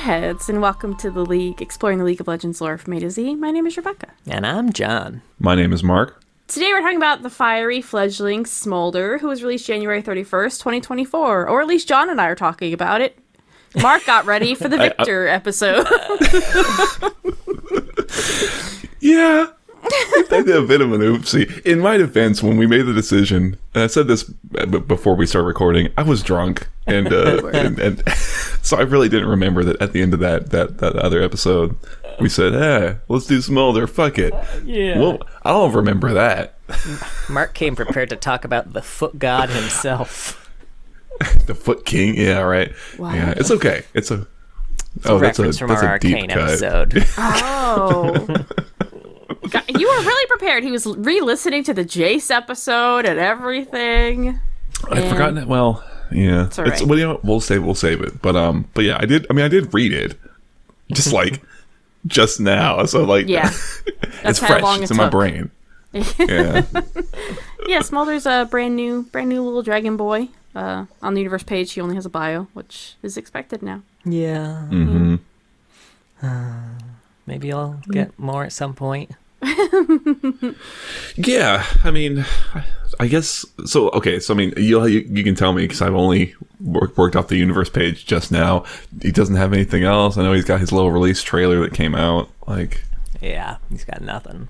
Warheads, and welcome to the League, exploring the League of Legends lore from A to Z. My name is Rebecca. And I'm John. My name is Mark. Today we're talking about the fiery fledgling Smolder, who was released January 31st, 2024. Or at least John and I are talking about it. Mark got ready for the Victor episode. Yeah. I did a bit of an oopsie. In my defense, when we made the decision, and I said this before we started recording, I was drunk. And so I really didn't remember that at the end of that other episode, we said, hey, let's do Smolder, fuck it. Yeah. Well, I don't remember that. Mark came prepared to talk about the foot god himself. The Foot King? Yeah, right. Wow. Yeah, it's okay. It's a reference from our Arcane episode. Oh. God, you were really prepared. He was re-listening to the Jace episode and everything. I've forgotten it. Well, yeah. It's all right. Well, you know, we'll save it. But yeah, I did read it. Just like just now. So like yeah. it's fresh. It's in my brain. Yeah. Yeah, Smolder's a brand new little dragon boy. On the universe page, he only has a bio, which is expected now. Yeah. Mm-hmm. Maybe I'll get more at some point. Yeah, I mean, I guess so. Okay, so I mean, you can tell me because I've only worked off the universe page just now. He doesn't have anything else. I know he's got his little release trailer that came out. Like, yeah, he's got nothing.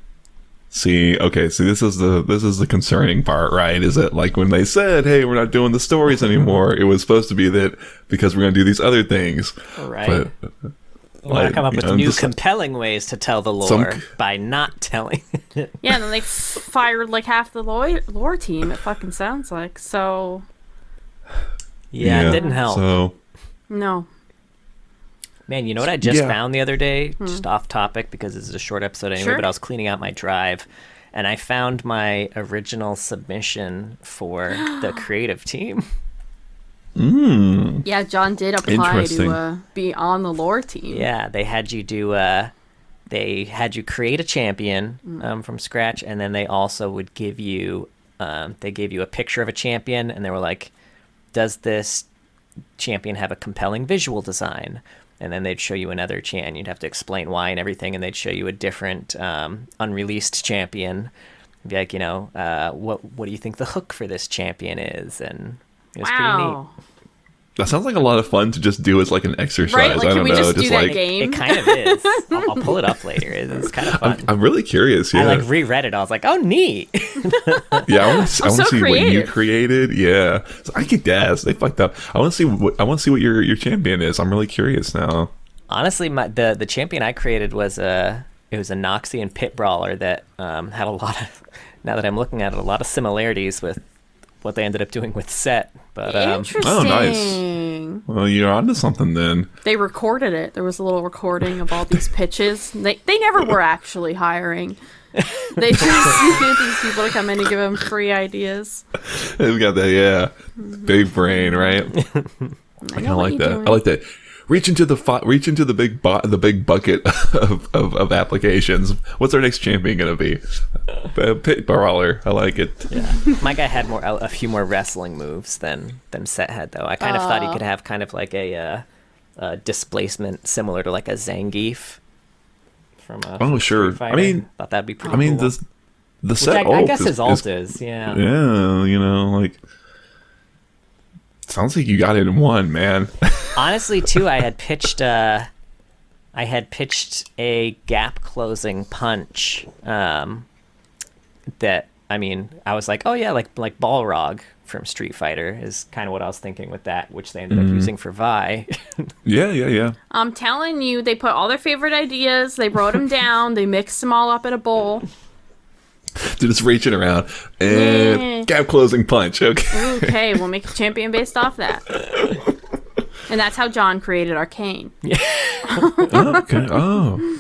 See, this is the concerning part, right? Is that like when they said, "Hey, we're not doing the stories anymore," it was supposed to be that because we're going to do these other things, right? But, we want to come up with new compelling ways to tell the lore by not telling it. Yeah, and then they fired like half the lore team, it fucking sounds like. So yeah, it didn't help. So no. Man, you know what I just found the other day? Just off topic because this is a short episode anyway, but I was cleaning out my drive and I found my original submission for the creative team. Yeah, John did apply to be on the lore team. Yeah, they had you create a champion from scratch, and then they also would give you they gave you a picture of a champion, and they were like, does this champion have a compelling visual design? And then they'd show you another champion. You'd have to explain why and everything, and they'd show you a different unreleased champion. Be like, what do you think the hook for this champion is? And it was pretty neat. That sounds like a lot of fun to just do as like an exercise. Right? Like, I don't can we know. just do that game? It kind of is. I'll pull it up later. It's kind of fun. I'm really curious. Yeah. I like reread it. I was like, oh, neat. Yeah, I want to see what you created. Yeah, so I could guess. They fucked up. I want to see what your champion is. I'm really curious now. Honestly, the champion I created was a Noxian pit brawler that had a lot of. Now that I'm looking at it, a lot of similarities with what they ended up doing with Set. But interesting. Oh, nice. Well, you're onto something then. They recorded it. There was a little recording of all these pitches. They never were actually hiring. They just needed these people to come in and give them free ideas. They've got that, big brain, right? I kind of like that. I like that. Reach into the big bucket of applications. What's our next champion gonna be? Pit brawler. I like it. Yeah. My guy had a few more wrestling moves than Set had, though. I kind of thought he could have kind of like a displacement similar to like a Zangief from sure. Street Fighter. I mean, thought that'd be pretty cool. the Set I guess his ult is. Yeah, like sounds like you got it in one, man. Honestly, too, I had pitched a gap closing punch. That I was like, oh yeah, like Balrog from Street Fighter is kind of what I was thinking with that, which they ended up using for Vi. Yeah. I'm telling you, they put all their favorite ideas, they wrote them down, they mixed them all up in a bowl. They're just reaching around and gap closing punch. Okay, we'll make a champion based off that. And that's how John created Arcane. Yeah. Okay. Oh.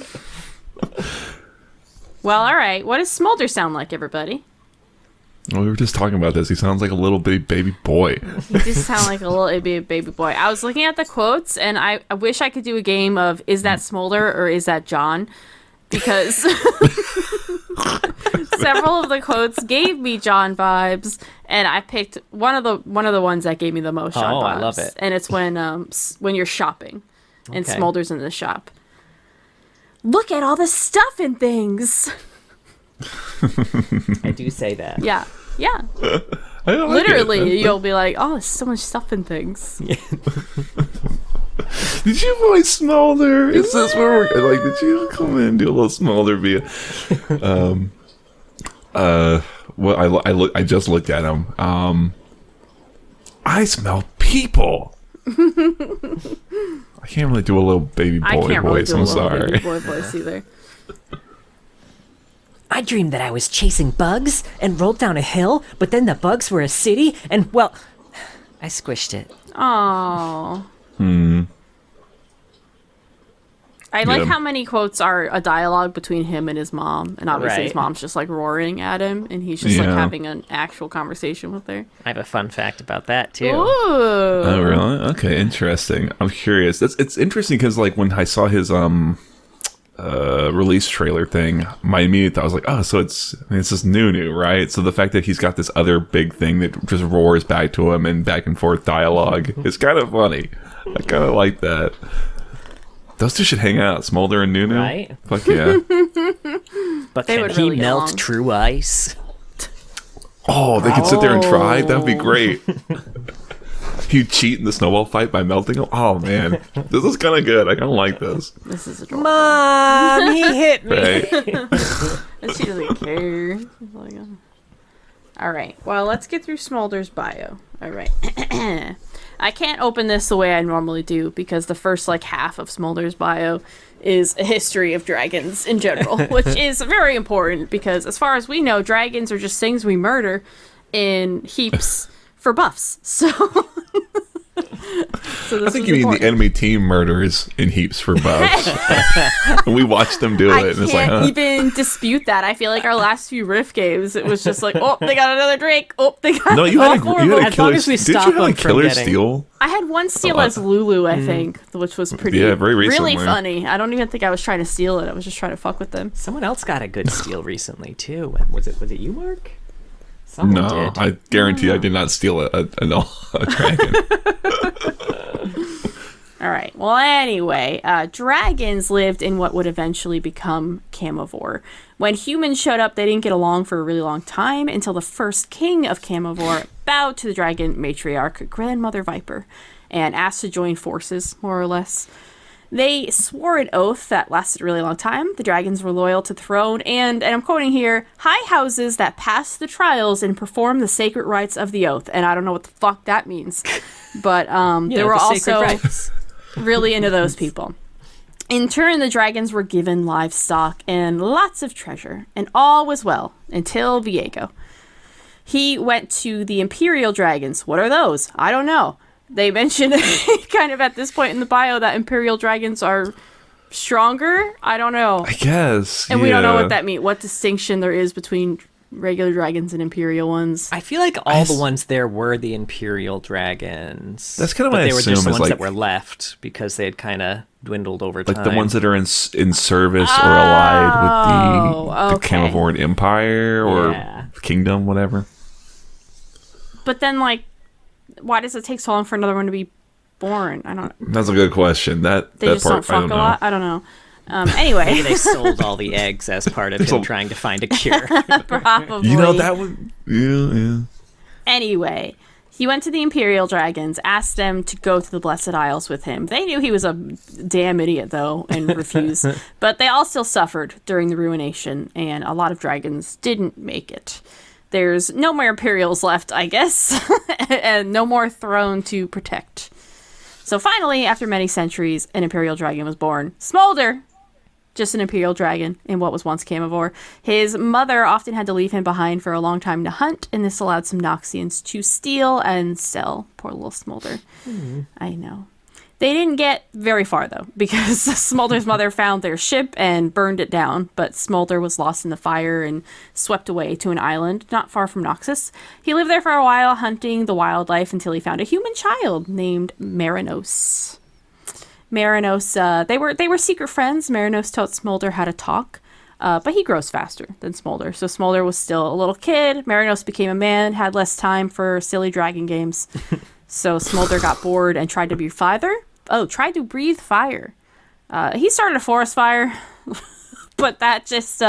Well, all right. What does Smolder sound like, everybody? Well, we were just talking about this. He sounds like a little baby boy. He just sounds like a little baby boy. I was looking at the quotes, and I wish I could do a game of is that Smolder or is that John? Because several of the quotes gave me John vibes, and I picked one of the ones that gave me the most John vibes. I love it. And it's when you're shopping, And Okay. Smolder's in the shop. Look at all the stuff and things. I do say that. Yeah. Yeah. I don't like Literally, it. you'll be like, oh, there's so much stuff and things. Did you voice Smolder? Is this where we're like? Did you come in and do a little Smolder via? Well, I just looked at him. I smell people. I can't really do a little baby I boy can't really voice. do a I'm little sorry. baby boy voice either. I dreamed that I was chasing bugs and rolled down a hill, but then the bugs were a city, and, well, I squished it. Oh. I like Yeah. how many quotes are a dialogue between him and his mom, and obviously his Right. mom's just like roaring at him, and he's just like Yeah. having an actual conversation with her. I have a fun fact about that, too. Ooh. Oh, really? Okay, interesting. I'm curious. It's interesting because like when I saw his release trailer thing, my immediate thought was like, oh, so it's this new, right? So the fact that he's got this other big thing that just roars back to him and back and forth dialogue is kind of funny. I kind of like that. Those two should hang out, Smolder and Nunu. Right? Fuck yeah. But They can would he really get melt along. true ice? Oh, they could sit there and try. That would be great. You cheat in the snowball fight by melting them. Oh man, this is kind of good. I kind of like this. This is adorable. Mom, he hit me. Right? And she doesn't care. She's like, oh. All right. Well, let's get through Smolder's bio. All right. I can't open this the way I normally do because the first like half of Smolder's bio is a history of dragons in general, which is very important because as far as we know, dragons are just things we murder in heaps for buffs. So, I think you mean the enemy team murders in heaps for buffs. And we watched them do it, I and it's like, can't huh? even dispute that. I feel like our last few Rift games, it was just like, oh, they got another Drake. Oh, they got No, you all had four a of them. As long killer. as we Did you stop have a them from killer getting- steal? I had one steal as Lulu, I think, which was pretty, Yeah, very really recently. funny. I don't even think I was trying to steal it. I was just trying to fuck with them. Someone else got a good steal recently, too. Was it you, Mark? Someone No, did. I guarantee I did not steal a dragon. All right. Well, anyway, dragons lived in what would eventually become Camivore. When humans showed up, they didn't get along for a really long time until the first king of Camivore bowed to the dragon matriarch, Grandmother Viper, and asked to join forces, more or less. They swore an oath that lasted a really long time. The dragons were loyal to the throne, and I'm quoting here, high houses that pass the trials and perform the sacred rites of the oath. And I don't know what the fuck that means. But they were the sacred also rites. really into those people. In turn, the dragons were given livestock and lots of treasure, and all was well until Viego. He went to the Imperial Dragons. What are those? I don't know. They mention kind of at this point in the bio that Imperial Dragons are stronger. I don't know. I guess. And we don't know what that means, what distinction there is between regular dragons and Imperial ones. I feel like all the ones there were the Imperial Dragons. That's kind of but what I they were assume just the is ones like- that were left because they had kind of dwindled over Like time. the ones that are in service or allied with the okay. Camivore Empire or Yeah. Kingdom, whatever. But then, like, why does it take so long for another one to be born? I don't. That's a good question. That They that just part don't fuck I don't a know. lot. I don't know. Anyway, Maybe they sold all the eggs as part of him trying to find a cure. probably. You know that would yeah. Anyway, he went to the Imperial Dragons, asked them to go to the Blessed Isles with him. They knew he was a damn idiot, though, and refused. But they all still suffered during the ruination, and a lot of dragons didn't make it. There's no more Imperials left, I guess, and no more throne to protect. So finally, after many centuries, an Imperial Dragon was born. Smolder! Just an Imperial Dragon in what was once Camivore. His mother often had to leave him behind for a long time to hunt, and this allowed some Noxians to steal and sell. Poor little Smolder. I know. They didn't get very far, though, because Smolder's mother found their ship and burned it down, but Smolder was lost in the fire and swept away to an island not far from Noxus. He lived there for a while, hunting the wildlife until he found a human child named Marinos. Marinos, they were secret friends. Marinos taught Smolder how to talk, but he grows faster than Smolder. So Smolder was still a little kid. Marinos became a man, had less time for silly dragon games. So Smolder got bored and tried to be father. tried to breathe fire. He started a forest fire, but that just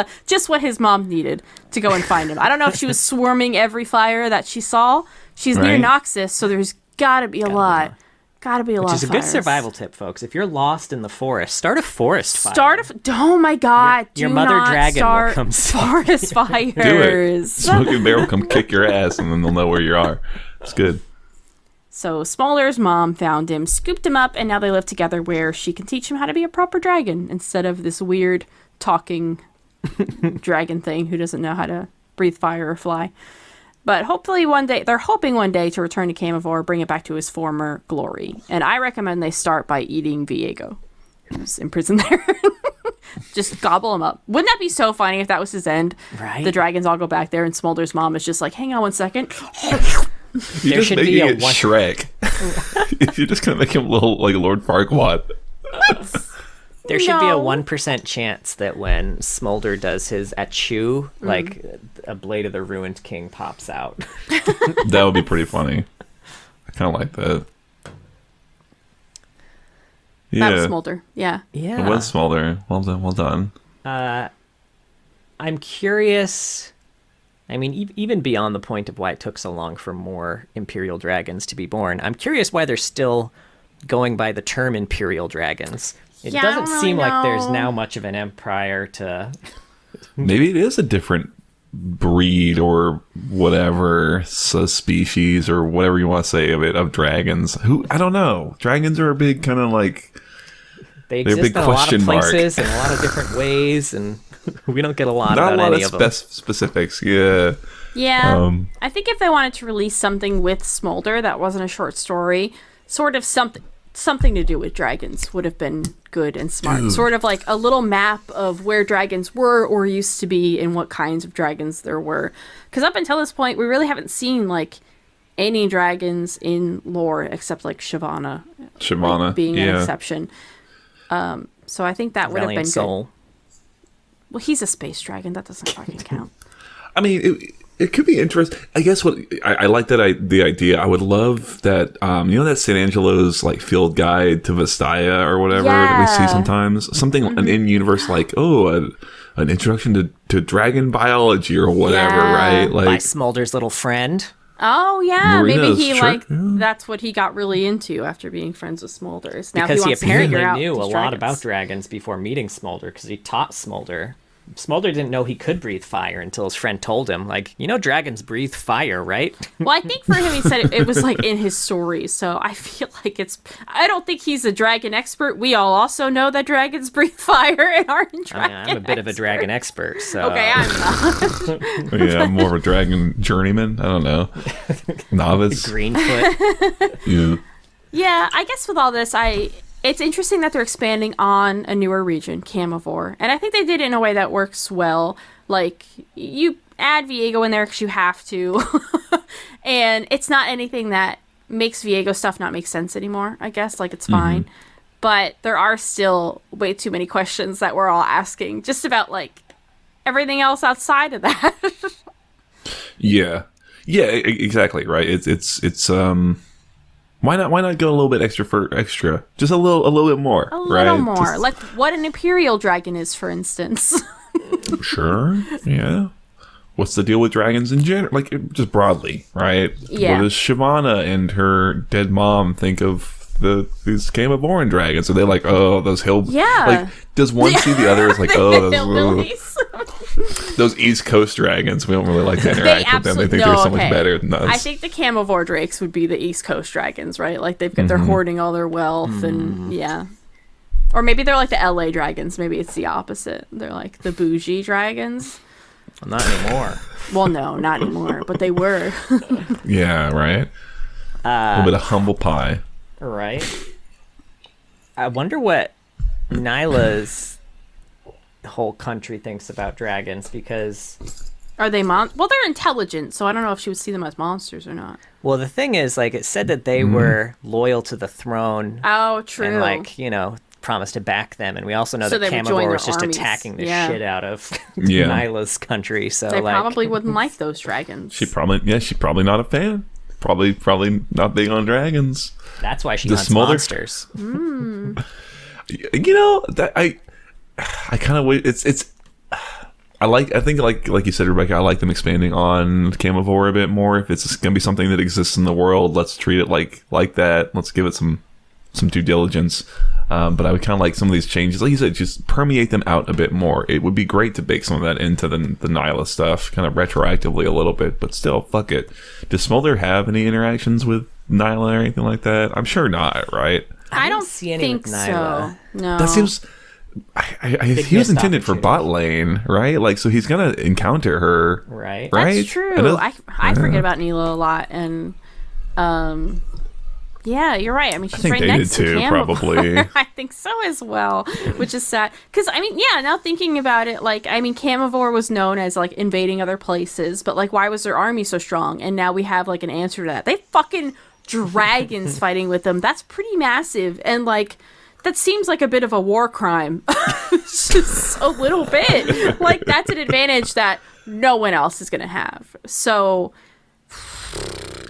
what his mom needed to go and find him. I don't know if she was swarming every fire that she saw. She's near Noxus, so there's gotta be a lot. Gotta be a lot. Which is a good survival tip, folks. If you're lost in the forest, start a forest fire. Oh my god! Your mother dragon will come forest fires. Do it. Smoking Bear will come kick your ass, and then they'll know where you are. It's good. So Smolder's mom found him, scooped him up, and now they live together where she can teach him how to be a proper dragon instead of this weird talking dragon thing who doesn't know how to breathe fire or fly. But hopefully they're hoping one day to return to Camivore, bring it back to his former glory. And I recommend they start by eating Viego, who's imprisoned there. Just gobble him up. Wouldn't that be so funny if that was his end? Right. The dragons all go back there and Smolder's mom is just like, hang on one second. You're just making it Shrek. You're just gonna make him little like Lord Farquaad. What? There should be a 1% chance that when Smolder does his achoo, like a blade of the Ruined King pops out. That would be pretty funny. I kind of like that. Yeah. That was Smolder. Yeah. Yeah. It was Smolder. Well done. Well done. I'm curious. I mean, even beyond the point of why it took so long for more Imperial Dragons to be born, I'm curious why they're still going by the term Imperial Dragons. It doesn't seem like there's now much of an empire to... Maybe it is a different breed or whatever, species or whatever you want to say of dragons. I don't know. Dragons are a big kind of like... They exist in a lot of places in a lot of different ways, and we don't get a lot about any of them. Not a lot of specifics, yeah. Yeah, I think if they wanted to release something with Smolder that wasn't a short story, sort of something to do with dragons would have been good and smart. Dude. Sort of like a little map of where dragons were or used to be and what kinds of dragons there were. Because up until this point, we really haven't seen like any dragons in lore except like Shyvana like, being an exception. So I think that would have been good. Well, he's a space dragon. That doesn't fucking count. I mean, it could be interesting. I guess what I like the idea. I would love that. That San Angelo's like field guide to Vestaya or whatever that we see sometimes. Something an in-universe like an introduction to dragon biology or whatever, right? Like by Smolder's little friend. Oh yeah, maybe he that's what he got really into after being friends with Smolder. Now because he apparently knew a lot about dragons before meeting Smolder because he taught Smolder. Smolder didn't know he could breathe fire until his friend told him, like, dragons breathe fire, right? Well, I think for him, he said it was, like, in his stories, so I feel like I don't think he's a dragon expert. We all also know that dragons breathe fire and aren't dragons. I'm a bit of a dragon expert, so... Okay, I'm not. Yeah, I'm more of a dragon journeyman. I don't know. Novice. Greenfoot. Yeah, I guess with all this, it's interesting that they're expanding on a newer region, Camivore. And I think they did it in a way that works well. Like, you add Viego in there because you have to. And it's not anything that makes Viego stuff not make sense anymore, I guess. Like, it's fine. But there are still way too many questions that we're all asking. Just about, like, everything else outside of that. Yeah. Yeah, exactly, right? It's Why not go a little bit extra? Just a little bit more, right? A little more. Like what an Imperial dragon is, for instance. Sure, yeah. What's the deal with dragons in general? Like, just broadly, right? Yeah. What does Shyvana and her dead mom think of these Camivore dragons? Are they like, oh, those hill... Yeah. Like, does one see the other as like, oh, those East Coast dragons? We don't really like to interact with them. They think they're so much better than us. I think the Camivore drakes would be the East Coast dragons, right? Like, they're hoarding all their wealth and, yeah. Or maybe they're like the LA dragons. Maybe it's the opposite. They're like the bougie dragons. Well, not anymore. Well, no, not anymore, but they were. Yeah, right? A little bit of humble pie. Right. I wonder what Nyla's whole country thinks about dragons, because... Are they well, they're intelligent, so I don't know if she would see them as monsters or not. Well, the thing is, like, it said that they were loyal to the throne. Oh, true. And, like, promised to back them. And we also know that Camivore was just attacking the shit out of Nyla's country. So they probably wouldn't like those dragons. She's probably not a fan. probably not big on dragons. That's why she The hunts Smolder? monsters. You know, that I kind of wait. It's. I think like you said, Rebecca, I like them expanding on Camivore a bit more. If it's gonna be something that exists in the world, let's treat it like that. Let's give it some due diligence. But I would kind of like some of these changes, like you said, just permeate them out a bit more. It would be great to bake some of that into the Nyla stuff, kind of retroactively a little bit. But still, fuck it. Does Smolder have any interactions with Nyla or anything like that? I'm sure not, right? I don't see any with think Nyla. so. No. That seems. He was intended for bot lane, right? Like, so he's gonna encounter her, right? That's true. I forget about Nilo a lot, and yeah, you're right. I mean, she's think right they next did to too, Camivore. probably. I think so as well, which is sad. Because I mean, yeah, now thinking about it, like, I mean, Camivore was known as like invading other places, but like, why was their army so strong? And now we have like an answer to that. They fucking dragons fighting with them. That's pretty massive, and like. That seems like a bit of a war crime. Just a little bit. Like, that's an advantage that no one else is going to have. So,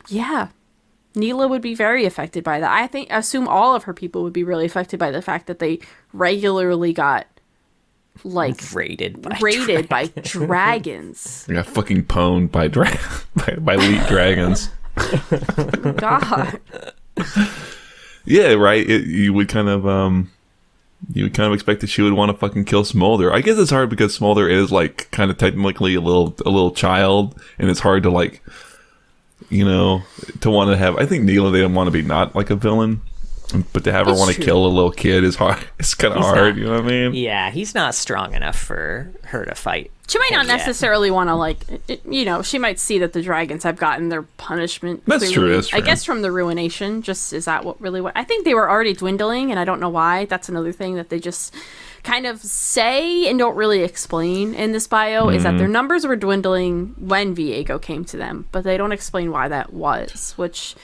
yeah. Neela would be very affected by that. Assume all of her people would be really affected by the fact that they regularly got, like, raided by dragons. They got fucking pwned by by elite dragons. God. Yeah, right. You would kind of expect that she would want to fucking kill Smolder. I guess it's hard because Smolder is like kind of technically a little child, and it's hard to like, you know, to want to have. I think Neela, they don't want to be not like a villain, but to have her want to kill a little kid is hard. It's kind of hard. You know what I mean? Yeah, he's not strong enough for her to fight. She might not necessarily want to, like, you know, she might see that the dragons have gotten their punishment. That's true, that's true. I guess from the ruination, is that what I think they were already dwindling, and I don't know why. That's another thing that they just kind of say and don't really explain in this bio, is that their numbers were dwindling when Viego came to them, but they don't explain why that was, which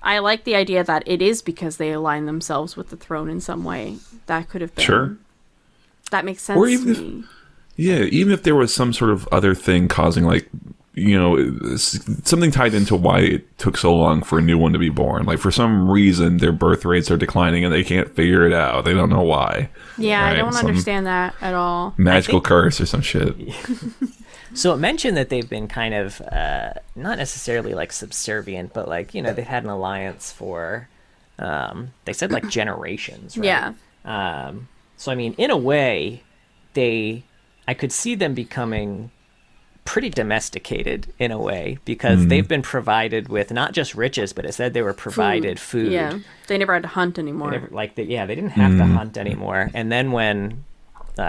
I like the idea that it is because they align themselves with the throne in some way. That could have been. Sure. That makes sense Or even to me. Yeah, even if there was some sort of other thing causing, like, you know, something tied into why it took so long for a new one to be born. Like, for some reason, their birth rates are declining and they can't figure it out. They don't know why. Yeah, right? I don't understand that at all. Magical curse or some shit. So it mentioned that they've been kind of, not necessarily like subservient, but like, you know, they've had an alliance for, they said like generations, right? Yeah. So, I mean, in a way, I could see them becoming pretty domesticated in a way, because they've been provided with not just riches, but it said they were provided food. Yeah, they never had to hunt anymore. They didn't have to hunt anymore. And then when,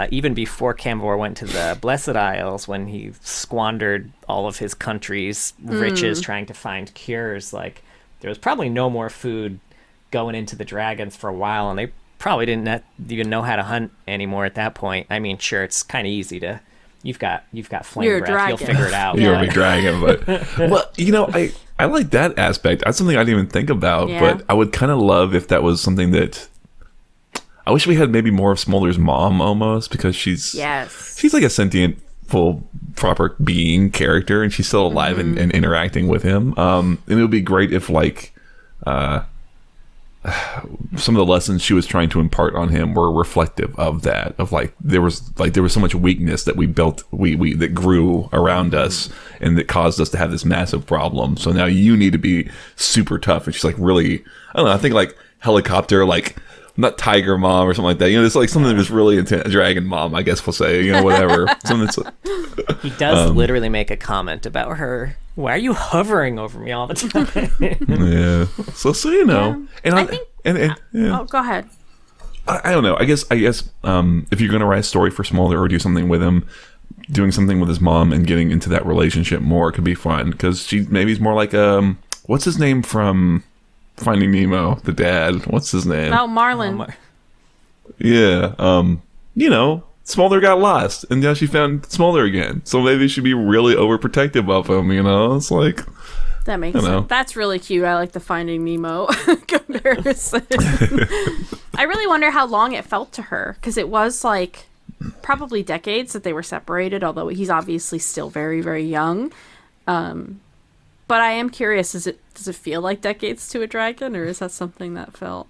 even before Camivore went to the Blessed Isles, when he squandered all of his country's riches trying to find cures, like, there was probably no more food going into the dragons for a while, and they probably didn't even know how to hunt anymore at that point. I mean, sure, it's kind of easy to. You've got flame You're a breath. dragon. You'll figure it out. You're a big dragon, but well, you know, I like that aspect. That's something I didn't even think about, but I would kind of love if that was something that. I wish we had maybe more of Smolder's mom almost, because she's like a sentient, full, proper being character, and she's still alive and interacting with him. And it would be great if like. Some of the lessons she was trying to impart on him were reflective of that, of like there was so much weakness that we built that grew around us, and that caused us to have this massive problem. So now you need to be super tough. And she's like, really, I don't know, I think like helicopter, like not tiger mom or something like that, you know, it's like something that's really intense. Dragon mom, I guess we'll say, you know, whatever. Something that's he does literally make a comment about her. Why are you hovering over me all the time? Yeah. So you know, and I think. Oh, go ahead. I don't know. I guess if you're gonna write a story for Smolder or do something with him, doing something with his mom and getting into that relationship more could be fun, because he's more like what's his name from Finding Nemo? The dad. What's his name? Oh, Marlin. Yeah. You know, Smolder got lost, and now she found Smolder again. So maybe she'd be really overprotective of him. You know, it's like. That makes sense. That's really cute. I like the Finding Nemo comparison. I really wonder how long it felt to her, because it was like probably decades that they were separated, although he's obviously still very, very young. But But I am curious, does it feel like decades to a dragon, or is that something that felt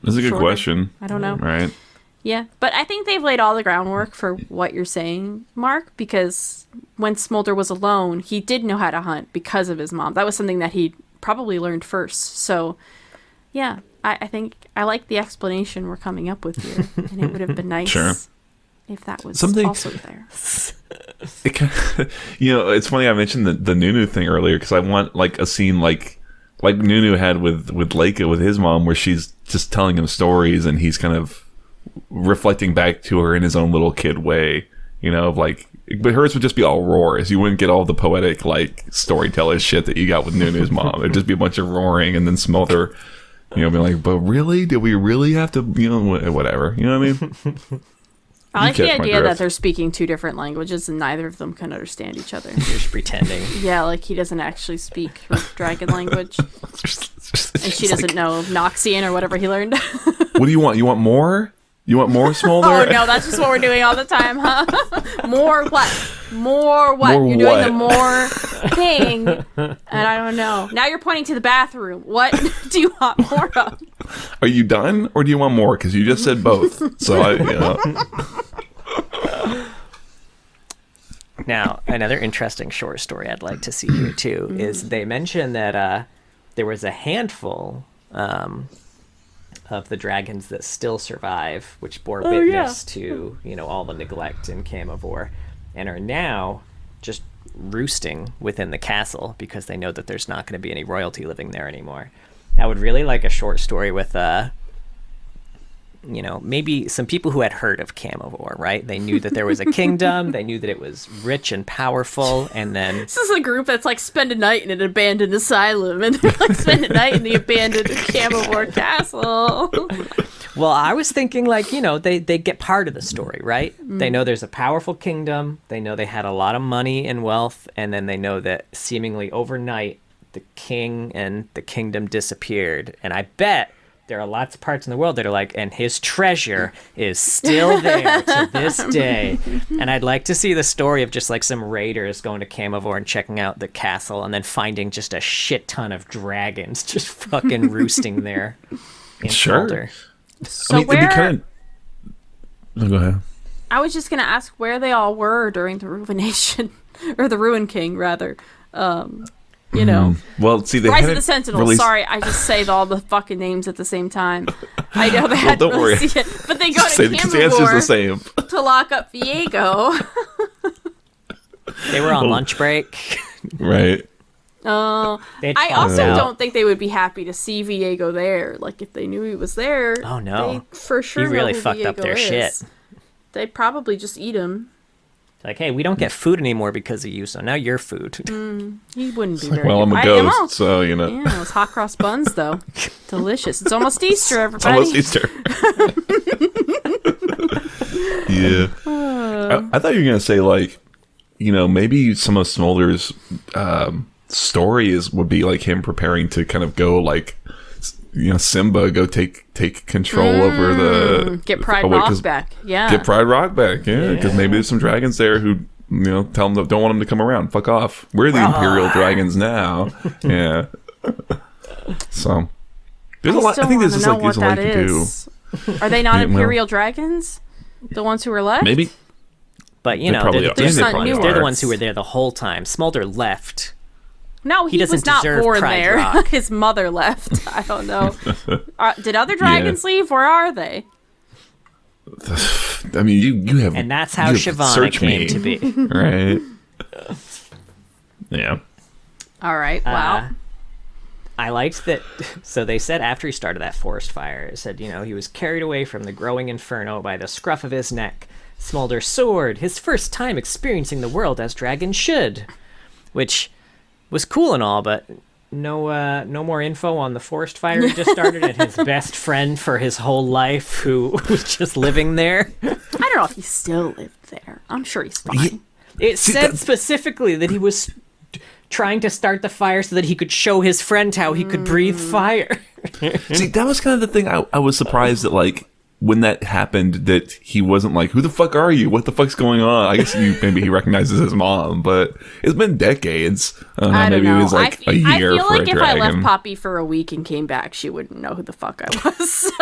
That's a good shorter? question. I don't know. Right. Yeah, but I think they've laid all the groundwork for what you're saying, Mark, because when Smolder was alone, he did know how to hunt because of his mom. That was something that he probably learned first. So, yeah, I think I like the explanation we're coming up with here, and it would have been nice Sure. if that was Something- also there. It kind of, it's funny I mentioned the Nunu thing earlier because I want like a scene like Nunu had with Leica with his mom, where she's just telling him stories and he's kind of reflecting back to her in his own little kid way, of like. But hers would just be all roars. You wouldn't get all the poetic like storyteller shit that you got with Nunu's mom. It'd just be a bunch of roaring and then Smolder, be like, but really, did we really have to, whatever, you know what I mean? I like the catch my idea that drift. they're speaking two different languages and neither of them can understand each other. You're just pretending. Yeah, like he doesn't actually speak dragon language, and she doesn't know Noxian or whatever he learned. What do you want? You want more? You want more Smolder? Oh no, that's just what we're doing all the time, huh? More what? More what? More You're doing what? the more thing, and I don't know. Now you're pointing to the bathroom. What do you want more of? Are you done, or do you want more? Because you just said both. So Now, another interesting short story I'd like to see here, too, is they mention that there was a handful of the dragons that still survive, which bore witness to, all the neglect in Camivore, and are now just roosting within the castle because they know that there's not going to be any royalty living there anymore. I would really like a short story with maybe some people who had heard of Camivore, right? They knew that there was a kingdom, they knew that it was rich and powerful, and then... This is a group that's like spend a night in an abandoned asylum, and they're like spend a night in the abandoned Camivore castle. Well, I was thinking they get part of the story, right? They know there's a powerful kingdom, they know they had a lot of money and wealth, and then they know that seemingly overnight, the king and the kingdom disappeared, and I bet... There are lots of parts in the world that are like, and his treasure is still there to this day. And I'd like to see the story of just like some raiders going to Camivore and checking out the castle and then finding just a shit ton of dragons just fucking roosting there in Sure. Smolder. So it'd be where... kind of... No, go ahead. I was just gonna ask where they all were during the Ruination, or the Ruin King, rather. Well, see, they Rise of hadn't the Sentinel. released- Sorry, I just say all the fucking names at the same time. I know they had don't to worry. see it, but they go to Say because the answer's the Camivore same. to lock up Viego. They were on lunch break. Right. They'd I talked also about- don't think they would be happy to see Viego there. Like if they knew he was there. Oh, no. They for sure He really know who fucked up Viego their is. shit. They'd probably just eat him. Like, hey, we don't get food anymore because of you, so now you're food. He wouldn't be very. Well, I'm a I- ghost, I'm so Yeah, those hot cross buns though, delicious. It's almost Easter, everybody. It's almost Easter. Yeah. I thought you were gonna say like, maybe some of Smolder's story would be like him preparing to kind of go like, Simba go take control over the Get Pride wait, Rock 'cause- back. Yeah. Get Pride Rock back, yeah, because maybe there's some dragons there who tell them don't want them to come around. Fuck off. We're the Imperial Dragons now. Yeah. So there's a lot. I think there's just like there's a lot you can do. Are they not Yeah, well- Imperial Dragons? The ones who were left? Maybe. But, probably are. they're, They probably they're the are. ones who were there the whole time. Smolder left. No, he doesn't was not deserve born Pride there. Rock. His mother left. I don't know. Did other dragons leave? Where are they? I mean, you have, And that's how you have Shyvana search came me, to be. right? Yeah. All right. Wow. I liked that. So they said after he started that forest fire, it said, he was carried away from the growing inferno by the scruff of his neck. Smolder soared, his first time experiencing the world as dragons should. Which was cool and all, but no more info on the forest fire he just started and his best friend for his whole life who was just living there. I don't know if he still lived there. I'm sure he's fine. It said specifically that he was trying to start the fire so that he could show his friend how he could breathe fire. See, that was kind of the thing I was surprised that, like, when that happened, that he wasn't like, who the fuck are you? What the fuck's going on? I guess maybe he recognizes his mom, but it's been decades. I don't know, maybe it was like a year feel for like a if dragon. I left Poppy for a week and came back, she wouldn't know who the fuck I was. So.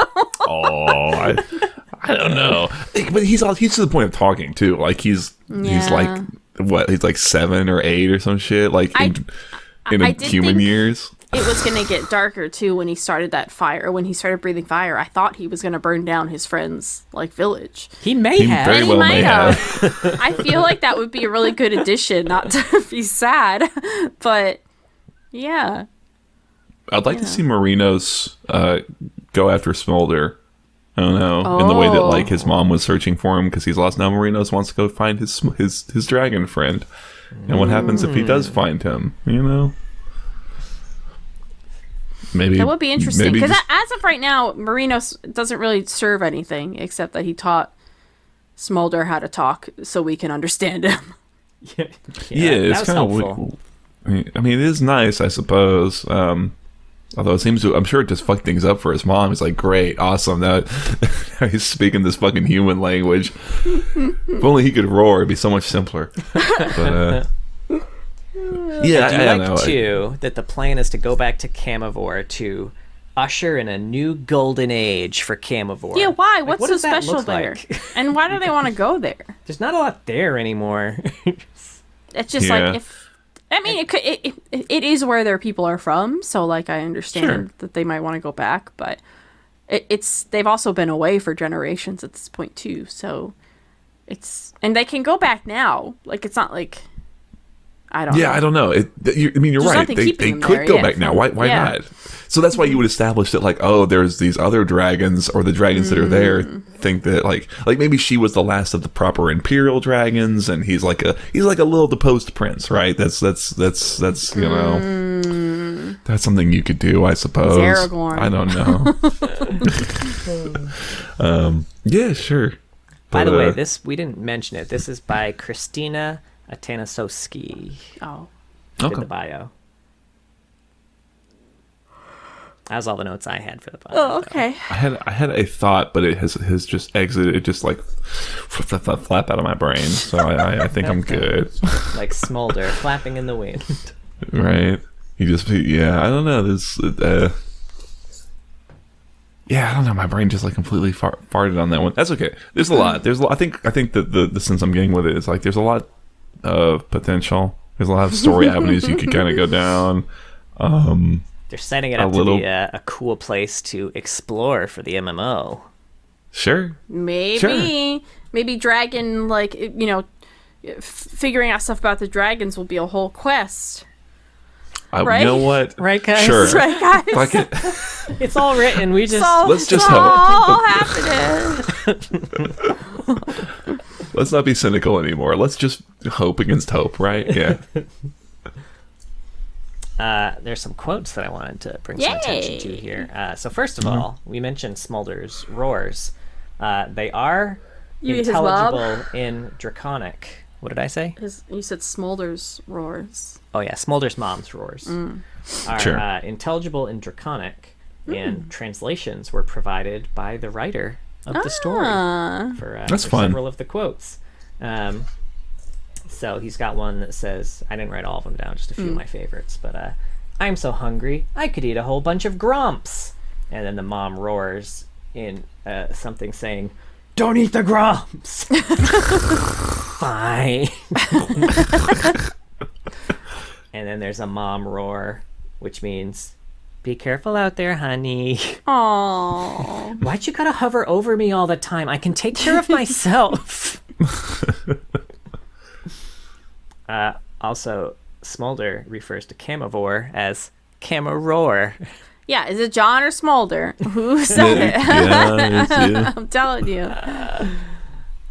Oh, I don't know. But he's to the point of talking too. Like he's like what? He's like 7 or 8 or some shit. Like in human years. It was going to get darker too when he started that fire. When he started breathing fire, I thought he was going to burn down his friend's like village. He may have. Very well may have. I feel like that would be a really good addition, not to be sad, but yeah. I'd like to see Marinos go after Smolder. I don't know, in the way that like his mom was searching for him because he's lost. Now Marinos wants to go find his dragon friend, and what happens if he does find him? You know. Maybe that would be interesting because just... as of right now, Marinos doesn't really serve anything except that he taught Smolder how to talk so we can understand him. Yeah, it's kind of helpful. I mean, it is nice, I suppose. Although it seems to, I'm sure it just fucked things up for his mom. He's like, great, awesome. Now he's speaking this fucking human language. If only he could roar, it'd be so much simpler. But, yeah, I do like too that the plan is to go back to Camivore to usher in a new golden age for Camivore. Yeah, why? Like, What's so special there? Like? And why do they want to go there? There's not a lot there anymore. It's just like if I mean it is where their people are from, so like I understand that they might want to go back, but it's they've also been away for generations at this point too, so it's and they can go back now. Like it's not like I don't know. I don't know. I mean, you're right. They could go back now. Why not? So that's why you would establish that, like, oh, there's these other dragons, or the dragons that are there think that, like maybe she was the last of the proper imperial dragons, and he's like a little deposed prince, right? That's you know, that's something you could do, I suppose. Aragorn. I don't know. Yeah, sure. By the way, we didn't mention it. This is by Tristana Atanasowski. Oh. Did the bio. That was all the notes I had for the bio. Oh, okay. I had a thought, but it has just exited. It just like flap out of my brain. So I think I'm good. Like Smolder flapping in the wind. Right. I don't know. I don't know. My brain just like completely farted on that one. That's okay. There's a lot. I think that the sense I'm getting with it is like there's a lot of potential. There's a lot of story avenues you could kind of go down. They're setting it up to be a cool place to explore for the MMO. Sure. Maybe dragon, like, you know, figuring out stuff about the dragons will be a whole quest. Right? You know what? Right, guys? Sure. Right, guys? Fuck it. It's all written. We just... Let's just hope. All happening. Let's not be cynical anymore. Let's just hope against hope, right? Yeah. There's some quotes that I wanted to bring some attention to here. So first of all, we mentioned Smolder's roars. They are intelligible in Draconic. What did I say? You said Smolder's roars. Oh yeah, Smolder's mom's roars are intelligible in Draconic, and translations were provided by the writer of the story for several of the quotes. So he's got one that says, I didn't write all of them down, just a few of my favorites, but I'm so hungry, I could eat a whole bunch of grumps. And then the mom roars in something saying, don't eat the grumps. Fine. And then there's a mom roar, which means, be careful out there, honey. Aww. Why'd you gotta hover over me all the time? I can take care of myself. Also, Smolder refers to Camivore as Camaroar. Yeah, is it John or Smolder? Who said it? Yeah, it's you. I'm telling you.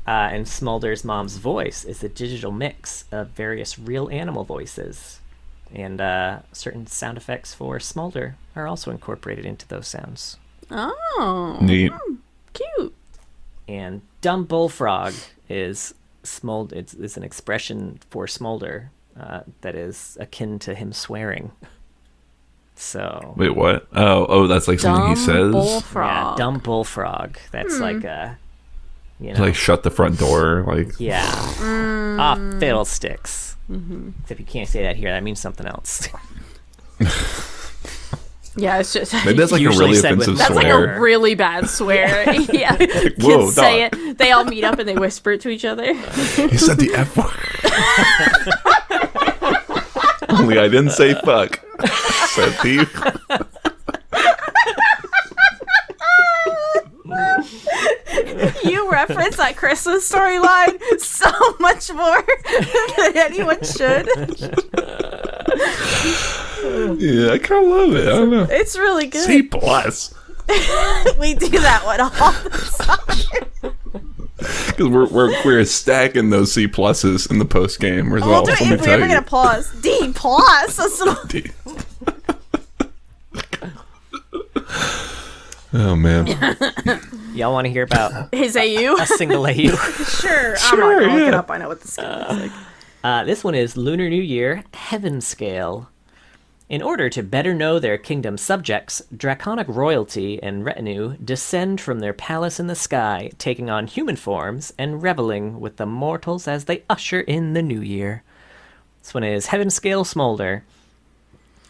And Smolder's mom's voice is a digital mix of various real animal voices. And certain sound effects for Smolder are also incorporated into those sounds. Oh. Neat. Cute. And dumb bullfrog is it's an expression for Smolder that is akin to him swearing. So Wait, what? Oh, that's like something he says. Bullfrog. yeah, dumb bullfrog. That's like Like shut the front door. Like yeah. Ah, fiddlesticks. Except you can't say that here. That means something else. Yeah, it's just maybe that's like a Usually really said with- offensive that's like swear. a really bad swear. Yeah, kids Whoa, say dog. it. They all meet up and they whisper it to each other. He said the F word. Only I didn't say fuck. Said the. You reference that Christmas storyline so much more than anyone should. Yeah, I kind of love it. I don't know. It's really good. C plus. We do that one all the time. Because we're stacking those C pluses in the post game We'll results. do it Let me if we tell ever you. get applause. D plus. That's not... Oh man. Y'all want to hear about His AU? a single AU? Sure. I'm not gonna look it up. I know what this is like. This one is Lunar New Year Heaven Scale. In order to better know their kingdom's subjects, draconic royalty and retinue descend from their palace in the sky, taking on human forms and reveling with the mortals as they usher in the new year. This one is Heaven Scale Smolder.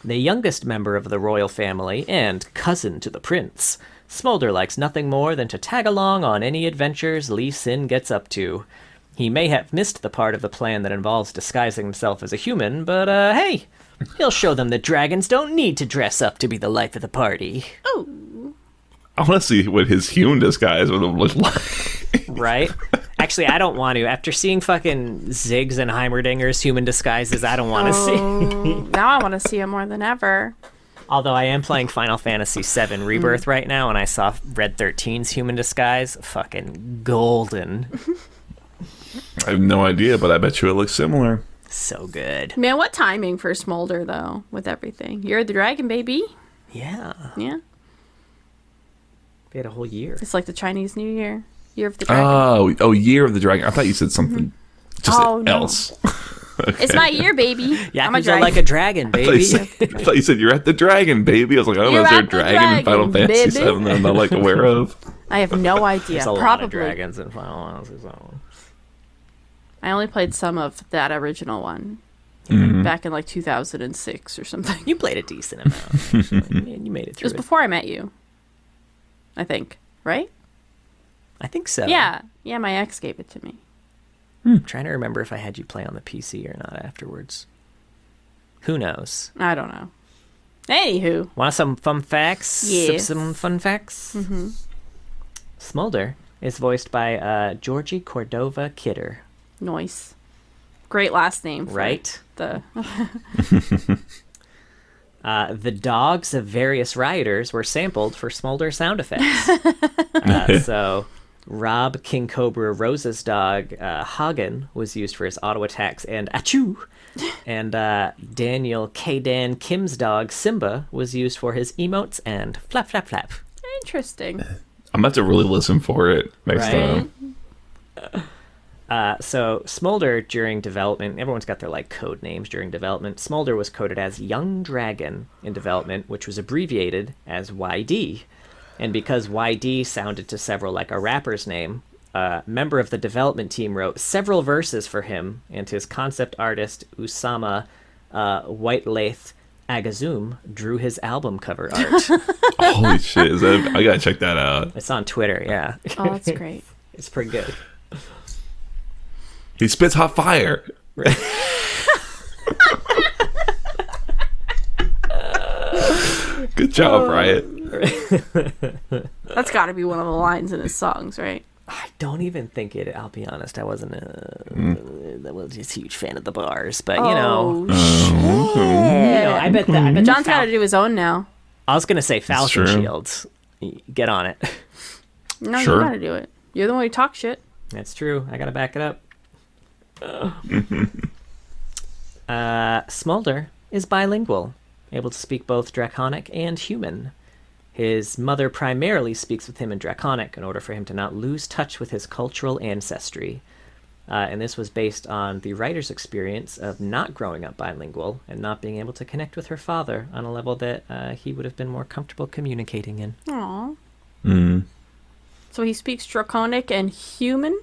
The youngest member of the royal family and cousin to the prince, Smolder likes nothing more than to tag along on any adventures Lee Sin gets up to. He may have missed the part of the plan that involves disguising himself as a human, but hey, he'll show them that dragons don't need to dress up to be the life of the party. I want to see what his human disguise would have looked like. Right? Actually, I don't want to. After seeing fucking Ziggs and Heimerdinger's human disguises, I don't want to see. Now I want to see it more than ever. Although I am playing Final Fantasy VII Rebirth right now, and I saw Red 13's human disguise. Fucking golden. I have no idea, but I bet you it looks similar. So good. Man, what timing for Smolder, though, with everything. You're the dragon, baby. Yeah. Yeah. We had a whole year. It's like the Chinese New Year. Year of the Dragon. Oh, Year of the Dragon. I thought you said something just Oh, no. else. Okay. It's my year, baby. Yeah, I'm a you're dragon. like a dragon, I thought, baby. I thought you said you're at the dragon, baby. I was like, oh, You're is there a at the dragon in Final dragon, Fantasy baby. VII that I'm not like aware of? I have no idea. There's a lot Probably. of dragons in Final Fantasy VII. I only played some of that original one Mm-hmm. back in like 2006 or something. You played a decent amount. Actually. You made it It through was it. before I met you. I think. Right? I think so. Yeah. Yeah, my ex gave it to me. I'm trying to remember if I had you play on the PC or not afterwards. Who knows? I don't know. Anywho. Want some fun facts? Yes. Some fun facts? Mm-hmm. Smolder is voiced by Georgie Cordova Kidder. Noise. Great last name. For Right? The The dogs of various rioters were sampled for Smolder sound effects. So, Rob King Cobra Rose's dog, Hagen, was used for his auto attacks and achoo. And Daniel K. Dan Kim's dog, Simba, was used for his emotes and flap, flap, flap. interesting. I'm about to really listen for it next Right? time. So Smolder during development, everyone's got their like code names during development. Smolder was coded as Young Dragon in development, which was abbreviated as YD. And because YD sounded to several like a rapper's name, a member of the development team wrote several verses for him, and his concept artist Usama Whitelaith Agazum drew his album cover art. Holy shit! I gotta check that out. It's on Twitter, yeah. Oh, that's great. It's pretty good. He spits hot fire. Good job, Riot. That's got to be one of the lines in his songs, right? I don't even think it. I'll be honest. I wasn't just a huge fan of the bars, but you know, I bet that. I bet John's got to do his own now. I was gonna say Falcon true. Shields. Get on it. No, Sure. you got to do it. You're the one who talks shit. That's true. I gotta back it up. Smolder is bilingual, able to speak both Draconic and human. His mother primarily speaks with him in Draconic in order for him to not lose touch with his cultural ancestry. And this was based on the writer's experience of not growing up bilingual and not being able to connect with her father on a level that he would have been more comfortable communicating in. Aww. Mm. So he speaks Draconic and human?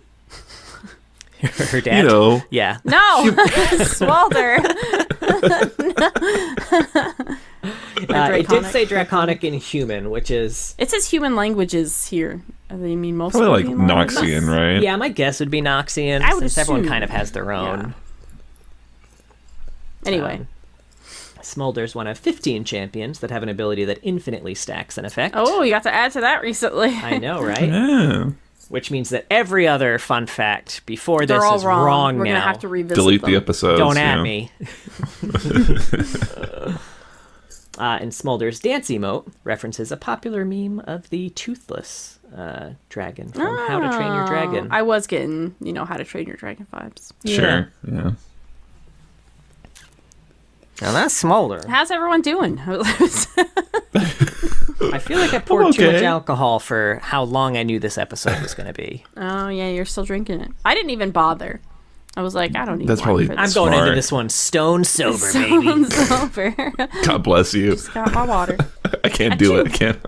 Her dad? You know. Yeah. No! Smolder! It did say Draconic and human, which is... It says human languages here. They mean most Probably like human languages? Noxian, right? Yeah, my guess would be Noxian, I would since everyone assume. kind of has their own. Yeah. Anyway. Smolder's one of 15 champions that have an ability that infinitely stacks an effect. Oh, you got to add to that recently. I know, right? Yeah. Which means that every other fun fact before this They're all is wrong. We're now. going to have to revisit Delete them. the episodes. Don't at yeah. me. And Smolder's dance emote references a popular meme of the toothless dragon from How to Train Your Dragon. I was getting, How to Train Your Dragon vibes. Sure. Yeah. Now that's Smolder. How's everyone doing? I feel like I poured too much okay. alcohol for how long I knew this episode was going to be. Oh, yeah, you're still drinking it. I didn't even bother. I was like, I don't need That's wine probably- for I'm this. going into Smart. this one stone sober, baby. Sounds over. God bless you. Got my water. I can't do it. I can't.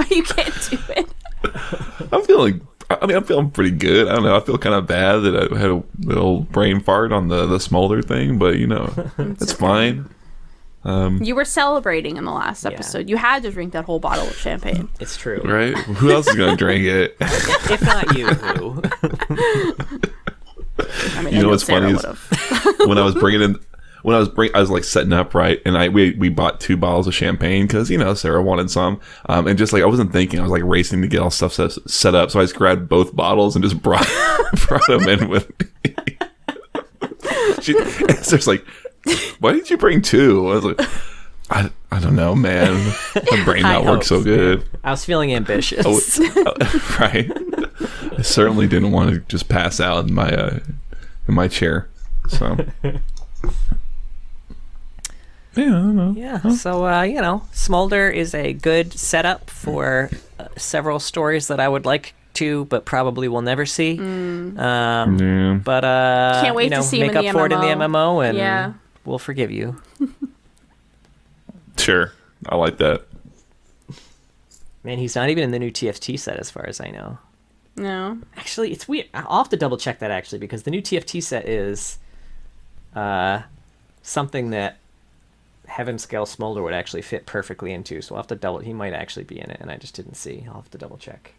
You can't do it. I'm feeling pretty good. I don't know. I feel kind of bad that I had a little brain fart on the Smolder thing, but it's fine. You were celebrating in the last episode. You had to drink that whole bottle of champagne. It's true. Right? Who else is going to drink it? If not you, who? I mean, You I know what's Sarah funny is would've. when I was I was like setting up, right, and we bought 2 bottles of champagne because Sarah wanted some, and just like I wasn't thinking, I was like racing to get all stuff set up, so I just grabbed both bottles and just brought them in with me. Sarah's like, why did you bring 2? I was like, I don't know, man. My brain not work so good. I was feeling ambitious. Right. I certainly didn't want to just pass out in my chair. So yeah, I don't know. Yeah, so, Smolder is a good setup for several stories that I would like to, but probably will never see. Yeah. But, Can't wait to see him make in up the for it in the MMO. MMO, and Yeah. we'll forgive you. Sure. I like that. Man, he's not even in the new TFT set as far as I know. No. Actually, it's weird. I'll have to double check that, actually, because the new TFT set is something that Heaven Scale Smolder would actually fit perfectly into, so I'll have to he might actually be in it, and I just didn't see. I'll have to double check.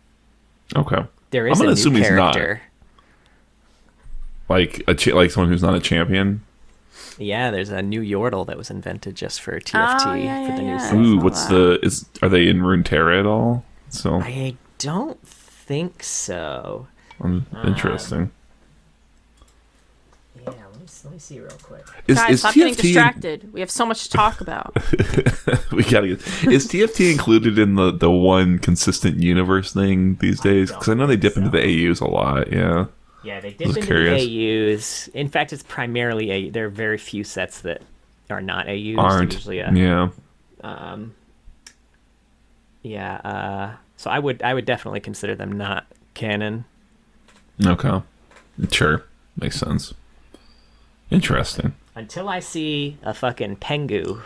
Okay. There is I'm gonna a new assume he's not. character. Like like someone who's not a champion. Yeah, there's a new Yordle that was invented just for TFT for the new set. Ooh, saw what's that. are they in Runeterra at all? So I don't think so. interesting. Yeah, let me see real quick. Guys, stop getting distracted. We have so much to talk about. We gotta get. Is TFT included in the one consistent universe thing these days? Because I know they dip into the AUs a lot. Yeah. Yeah, they dip was into curious. the AUs. In fact, it's primarily AU. There are very few sets that are not AUs. Aren't. Usually Yeah. So I would definitely consider them not canon. Okay. Sure. Makes sense. Interesting. Until I see a fucking Pengu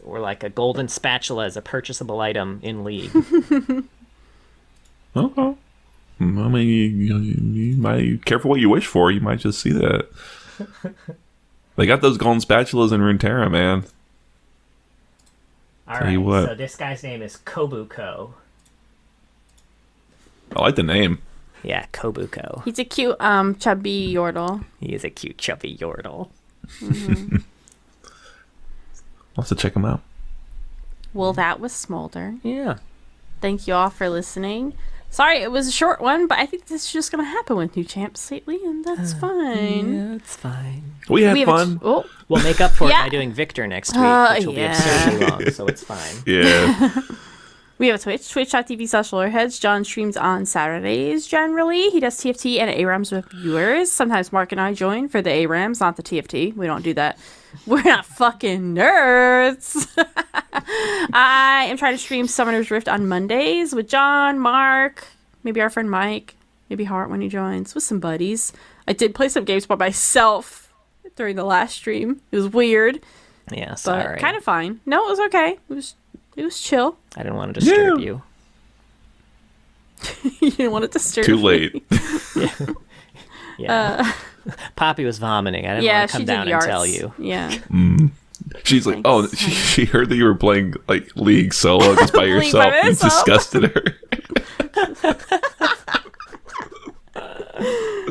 or like a golden spatula as a purchasable item in League. Okay. I mean, you might careful what you wish for. You might just see that. They got those golden spatulas in Runeterra, man. All Tell you right, what. so this guy's name is Kobuko. I like the name. Yeah, Kobuko. He's a cute, chubby Yordle. He is a cute, chubby Yordle. I'll have to check him out. Well, that was Smolder. Yeah. Thank you all for listening. Sorry, it was a short one, but I think this is just going to happen with new champs lately, and that's fine. Yeah, it's fine. We had have fun. We'll make up for it Yeah. by doing Victor next week, which will be absurdly long, so it's fine. Yeah. We have a Twitch, twitch.tv/LoreHeads. John streams on Saturdays generally. He does TFT and ARAMs with viewers. Sometimes Mark and I join for the ARAMs, not the TFT. We don't do that. We're not fucking nerds. I am trying to stream Summoner's Rift on Mondays with John, Mark, maybe our friend Mike, maybe heart when he joins with some buddies. I did play some games by myself during the last stream. It was weird, Yeah, sorry. but kind of fine. No, it was okay. It was chill. I didn't want to disturb you. You didn't want to disturb Too me. late. Yeah. Poppy was vomiting. I didn't want to come down and tell you. Yeah. She's like, Thanks. she heard that you were playing like League solo just by League by yourself. And myself. disgusted her.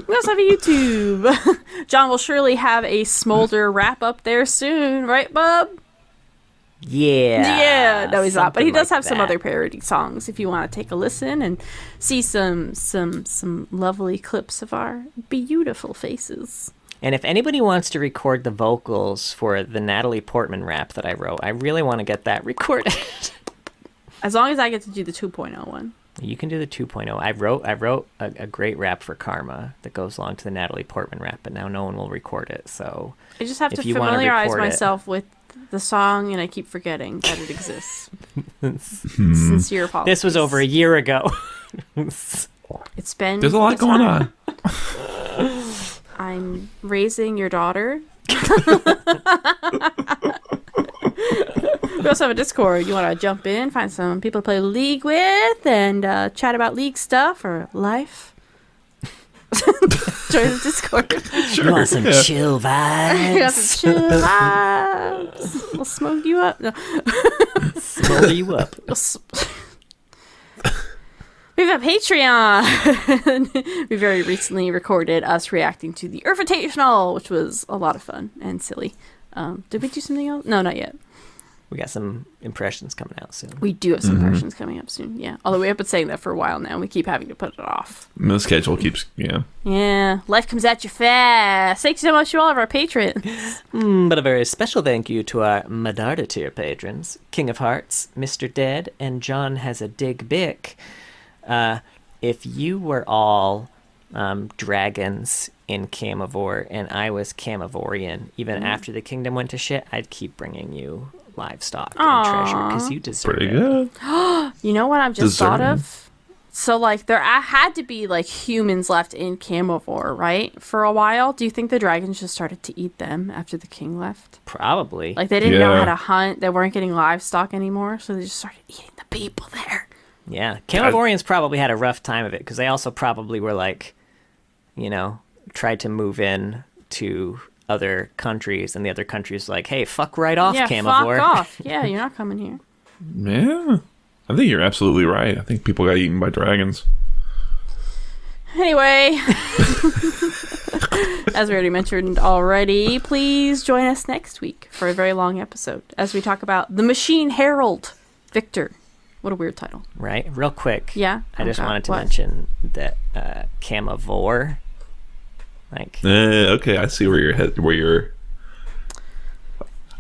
We also have a YouTube. John will surely have a Smolder wrap up there soon, right, bub? Yeah. No, he's not. But he something does like have some that. other parody songs if you want to take a listen and see some lovely clips of our beautiful faces. And if anybody wants to record the vocals for the Natalie Portman rap that I wrote, I really want to get that recorded. As long as I get to do the 2.0 one. You can do the 2.0. I wrote a great rap for Karma that goes along to the Natalie Portman rap, but now no one will record it. So I just have to if you wanna familiarize record it- myself with the song, and I keep forgetting that it exists. Sincere apologies. this was over a year ago. It's been. There's a lot it's going fine. on. I'm raising your daughter. We also have a Discord. You want to jump in, find some people to play League with, and chat about League stuff or life. Join the Discord. Sure. You want some yeah. chill vibes? We got some chill vibes. We'll smoke you up. No. Smolder you up. We have a Patreon. We very recently recorded us reacting to the Invitational, which was a lot of fun and silly. Did we do something else? No, not yet. We got some impressions coming out soon. We do have some impressions coming up soon, yeah. Although we have been saying that for a while now, and we keep having to put it off. The schedule keeps, yeah. Yeah, life comes at you fast. Thanks so much to all of our patrons. But a very special thank you to our Medarda tier patrons, King of Hearts, Mr. Dead, and John Has a Dig Bick. If you were all dragons in Camivore and I was Camivorian, even after the kingdom went to shit, I'd keep bringing you livestock and treasure because you deserve Pretty it. good. You know what I've just thought Deserving. of? So, like, there had to be, like, humans left in Camivore, right? For a while. Do you think the dragons just started to eat them after the king left? Probably. Like, they didn't know Yeah. how to hunt. They weren't getting livestock anymore, so they just started eating the people there. Yeah. Camivorians probably had a rough time of it because they also probably were like, tried to move in to other countries, and the other countries like, hey, fuck right off, Yeah, Camivore. fuck off. Yeah, you're not coming here. Yeah. I think you're absolutely right. I think people got eaten by dragons. Anyway, as we already mentioned already, please join us next week for a very long episode as we talk about the Machine Herald. Victor. What a weird title. Right? Real quick. Yeah? I just Oh, God. wanted to What? mention that Camivore, like, Okay, I see where your head, I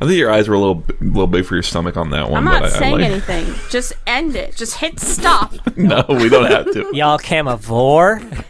think your eyes were a little big for your stomach on that one. I'm not but saying I like, anything. Just end it. Just hit stop. No, we don't have to. y'all Camivore.